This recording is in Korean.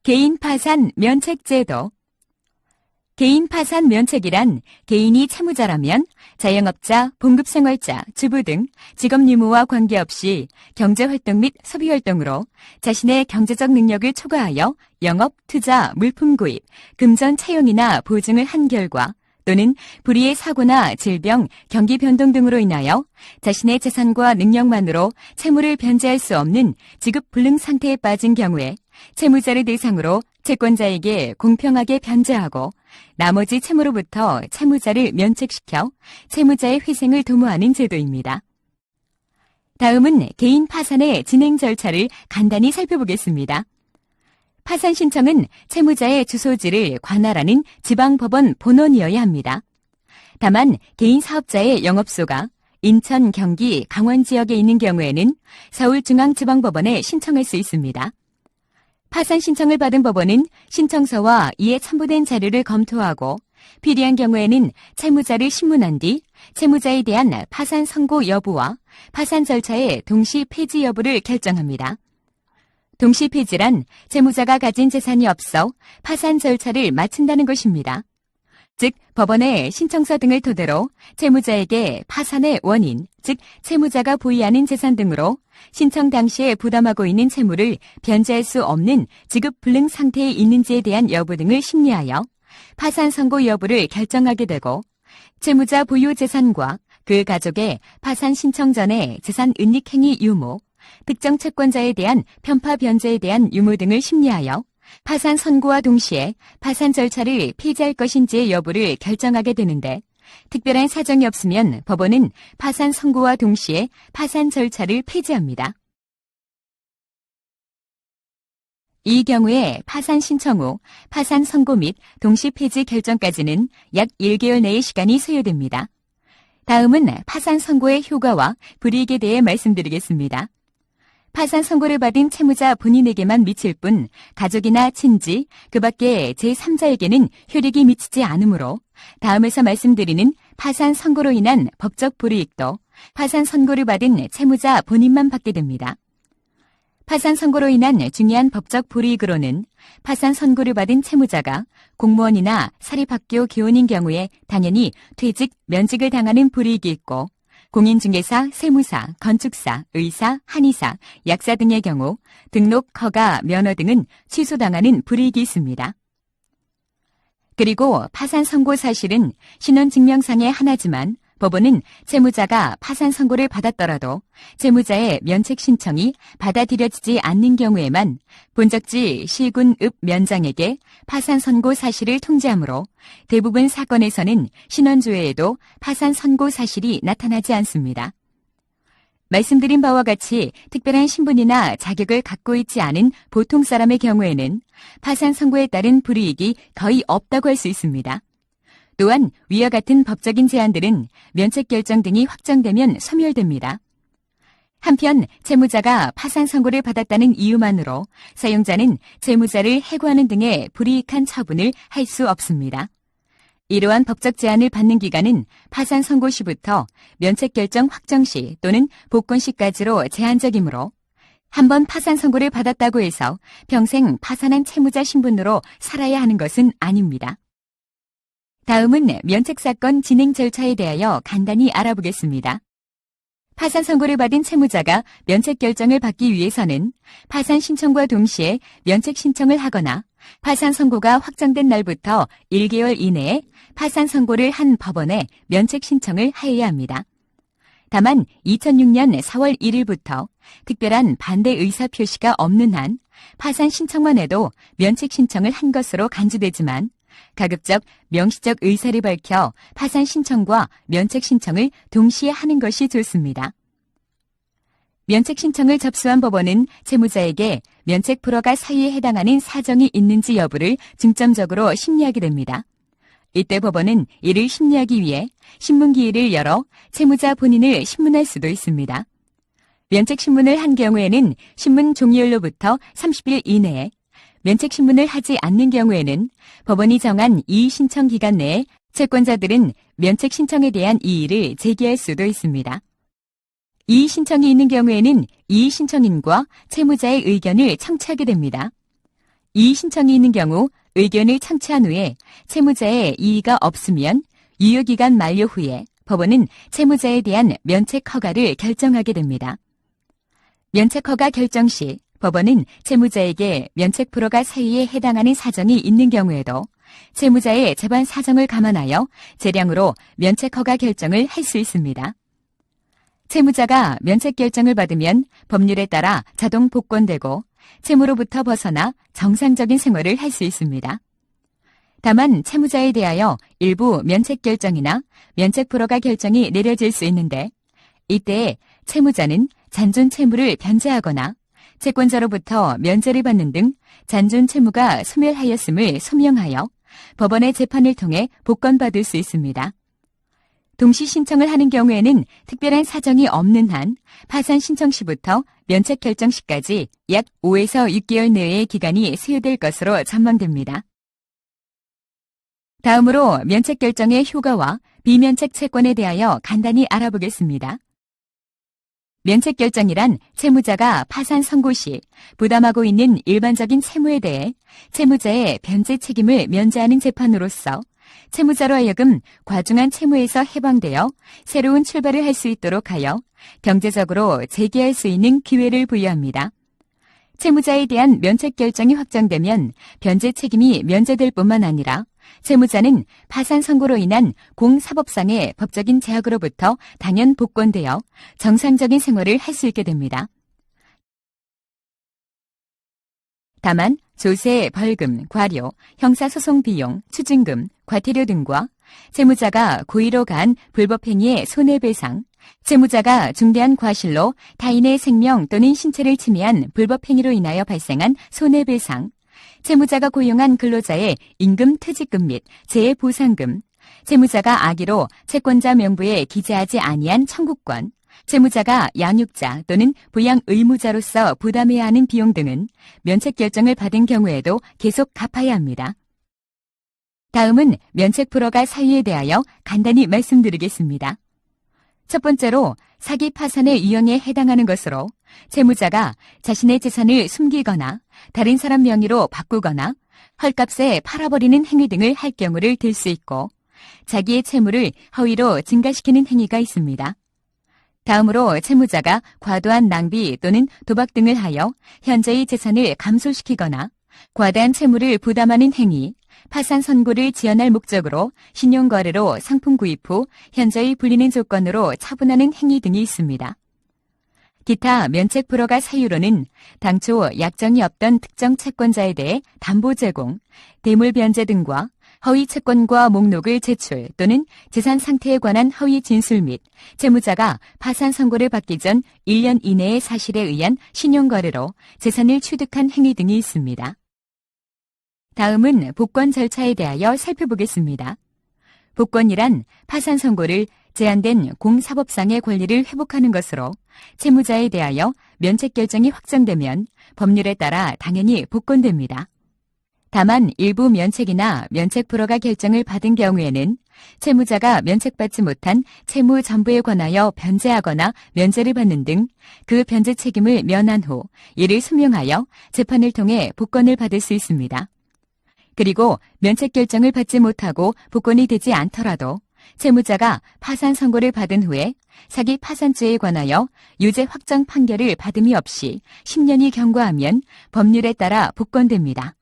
개인 파산 면책 제도. 개인 파산 면책이란 개인이 채무자라면 자영업자, 봉급생활자, 주부 등 직업 유무와 관계없이 경제활동 및 소비활동으로 자신의 경제적 능력을 초과하여 영업, 투자, 물품 구입, 금전 차용이나 보증을 한 결과 또는 불의의 사고나 질병, 경기 변동 등으로 인하여 자신의 재산과 능력만으로 채무를 변제할 수 없는 지급 불능 상태에 빠진 경우에 채무자를 대상으로 채권자에게 공평하게 변제하고 나머지 채무로부터 채무자를 면책시켜 채무자의 회생을 도모하는 제도입니다. 다음은 개인 파산의 진행 절차를 간단히 살펴보겠습니다. 파산 신청은 채무자의 주소지를 관할하는 지방법원 본원이어야 합니다. 다만 개인 사업자의 영업소가 인천, 경기, 강원 지역에 있는 경우에는 서울중앙지방법원에 신청할 수 있습니다. 파산 신청을 받은 법원은 신청서와 이에 첨부된 자료를 검토하고 필요한 경우에는 채무자를 신문한 뒤 채무자에 대한 파산 선고 여부와 파산 절차의 동시 폐지 여부를 결정합니다. 동시 폐지란 채무자가 가진 재산이 없어 파산 절차를 마친다는 것입니다. 즉, 법원의 신청서 등을 토대로 채무자에게 파산의 원인, 즉 채무자가 보유하는 재산 등으로 신청 당시에 부담하고 있는 채무를 변제할 수 없는 지급 불능 상태에 있는지에 대한 여부 등을 심리하여 파산 선고 여부를 결정하게 되고 채무자 보유 재산과 그 가족의 파산 신청 전에 재산 은닉행위 유무, 특정 채권자에 대한 편파 변제에 대한 유무 등을 심리하여 파산 선고와 동시에 파산 절차를 폐지할 것인지의 여부를 결정하게 되는데 특별한 사정이 없으면 법원은 파산 선고와 동시에 파산 절차를 폐지합니다. 이 경우에 파산 신청 후 파산 선고 및 동시 폐지 결정까지는 약 1개월 내의 시간이 소요됩니다. 다음은 파산 선고의 효과와 불이익에 대해 말씀드리겠습니다. 파산 선고를 받은 채무자 본인에게만 미칠 뿐 가족이나 친지, 그 밖에 제3자에게는 효력이 미치지 않으므로 다음에서 말씀드리는 파산 선고로 인한 법적 불이익도 파산 선고를 받은 채무자 본인만 받게 됩니다. 파산 선고로 인한 중요한 법적 불이익으로는 파산 선고를 받은 채무자가 공무원이나 사립학교 교원인 경우에 당연히 퇴직, 면직을 당하는 불이익이 있고 공인중개사, 세무사, 건축사, 의사, 한의사, 약사 등의 경우 등록, 허가, 면허 등은 취소당하는 불이익이 있습니다. 그리고 파산 선고 사실은 신원증명상의 하나지만 법원은 채무자가 파산 선고를 받았더라도 채무자의 면책 신청이 받아들여지지 않는 경우에만 본적지 시군 읍 면장에게 파산 선고 사실을 통지하므로 대부분 사건에서는 신원조회에도 파산 선고 사실이 나타나지 않습니다. 말씀드린 바와 같이 특별한 신분이나 자격을 갖고 있지 않은 보통 사람의 경우에는 파산 선고에 따른 불이익이 거의 없다고 할 수 있습니다. 또한 위와 같은 법적인 제한들은 면책 결정 등이 확정되면 소멸됩니다. 한편 채무자가 파산 선고를 받았다는 이유만으로 사용자는 채무자를 해고하는 등의 불이익한 처분을 할 수 없습니다. 이러한 법적 제한을 받는 기간은 파산 선고 시부터 면책 결정 확정 시 또는 복권 시까지로 제한적이므로 한번 파산 선고를 받았다고 해서 평생 파산한 채무자 신분으로 살아야 하는 것은 아닙니다. 다음은 면책사건 진행 절차에 대하여 간단히 알아보겠습니다. 파산 선고를 받은 채무자가 면책 결정을 받기 위해서는 파산 신청과 동시에 면책 신청을 하거나 파산 선고가 확정된 날부터 1개월 이내에 파산 선고를 한 법원에 면책 신청을 하여야 합니다. 다만 2006년 4월 1일부터 특별한 반대 의사 표시가 없는 한 파산 신청만 해도 면책 신청을 한 것으로 간주되지만 가급적 명시적 의사를 밝혀 파산 신청과 면책 신청을 동시에 하는 것이 좋습니다. 면책 신청을 접수한 법원은 채무자에게 면책 불허가 사유에 해당하는 사정이 있는지 여부를 중점적으로 심리하게 됩니다. 이때 법원은 이를 심리하기 위해 신문기일을 열어 채무자 본인을 신문할 수도 있습니다. 면책 신문을 한 경우에는 신문 종이일로부터 30일 이내에, 면책 신문을 하지 않는 경우에는 법원이 정한 이의 신청 기간 내에 채권자들은 면책 신청에 대한 이의를 제기할 수도 있습니다. 이의 신청이 있는 경우에는 이의 신청인과 채무자의 의견을 청취하게 됩니다. 이의 신청이 있는 경우 의견을 청취한 후에 채무자의 이의가 없으면 유효기간 만료 후에 법원은 채무자에 대한 면책 허가를 결정하게 됩니다. 면책 허가 결정 시 법원은 채무자에게 면책 불허가 사유에 해당하는 사정이 있는 경우에도 채무자의 재반 사정을 감안하여 재량으로 면책 허가 결정을 할 수 있습니다. 채무자가 면책 결정을 받으면 법률에 따라 자동 복권되고 채무로부터 벗어나 정상적인 생활을 할 수 있습니다. 다만 채무자에 대하여 일부 면책 결정이나 면책 불허가 결정이 내려질 수 있는데 이때 채무자는 잔존 채무를 변제하거나 채권자로부터 면제를 받는 등 잔존 채무가 소멸하였음을 소명하여 법원의 재판을 통해 복권받을 수 있습니다. 동시 신청을 하는 경우에는 특별한 사정이 없는 한 파산 신청 시부터 면책 결정 시까지 약 5에서 6개월 내외의 기간이 소요될 것으로 전망됩니다. 다음으로 면책 결정의 효과와 비면책 채권에 대하여 간단히 알아보겠습니다. 면책 결정이란 채무자가 파산 선고 시 부담하고 있는 일반적인 채무에 대해 채무자의 변제 책임을 면제하는 재판으로서 채무자로 하여금 과중한 채무에서 해방되어 새로운 출발을 할 수 있도록 하여 경제적으로 재기할 수 있는 기회를 부여합니다. 채무자에 대한 면책 결정이 확정되면 변제 책임이 면제될 뿐만 아니라 채무자는 파산 선고로 인한 공사법상의 법적인 제약으로부터 당연 복권되어 정상적인 생활을 할 수 있게 됩니다. 다만 조세, 벌금, 과료, 형사소송 비용, 추징금, 과태료 등과 채무자가 고의로 가한 불법행위의 손해배상, 채무자가 중대한 과실로 타인의 생명 또는 신체를 침해한 불법행위로 인하여 발생한 손해배상, 채무자가 고용한 근로자의 임금 퇴직금 및 재해보상금, 채무자가 악의로 채권자 명부에 기재하지 아니한 청구권, 채무자가 양육자 또는 부양 의무자로서 부담해야 하는 비용 등은 면책 결정을 받은 경우에도 계속 갚아야 합니다. 다음은 면책 불허가 사유에 대하여 간단히 말씀드리겠습니다. 첫 번째로 사기 파산의 유형에 해당하는 것으로 채무자가 자신의 재산을 숨기거나 다른 사람 명의로 바꾸거나 헐값에 팔아버리는 행위 등을 할 경우를 들 수 있고 자기의 채무를 허위로 증가시키는 행위가 있습니다. 다음으로 채무자가 과도한 낭비 또는 도박 등을 하여 현재의 재산을 감소시키거나 과다한 채무를 부담하는 행위, 파산 선고를 지연할 목적으로 신용거래로 상품 구입 후 현저히 불리는 조건으로 처분하는 행위 등이 있습니다. 기타 면책 불허가 사유로는 당초 약정이 없던 특정 채권자에 대해 담보 제공, 대물 변제 등과 허위 채권과 목록을 제출 또는 재산 상태에 관한 허위 진술 및 채무자가 파산 선고를 받기 전 1년 이내의 사실에 의한 신용거래로 재산을 취득한 행위 등이 있습니다. 다음은 복권 절차에 대하여 살펴보겠습니다. 복권이란 파산 선고를 제한된 공사법상의 권리를 회복하는 것으로 채무자에 대하여 면책 결정이 확정되면 법률에 따라 당연히 복권됩니다. 다만 일부 면책이나 면책 불허가 결정을 받은 경우에는 채무자가 면책받지 못한 채무 전부에 관하여 변제하거나 면제를 받는 등 그 변제 책임을 면한 후 이를 소명하여 재판을 통해 복권을 받을 수 있습니다. 그리고 면책 결정을 받지 못하고 복권이 되지 않더라도 채무자가 파산 선고를 받은 후에 사기 파산죄에 관하여 유죄 확정 판결을 받음이 없이 10년이 경과하면 법률에 따라 복권됩니다.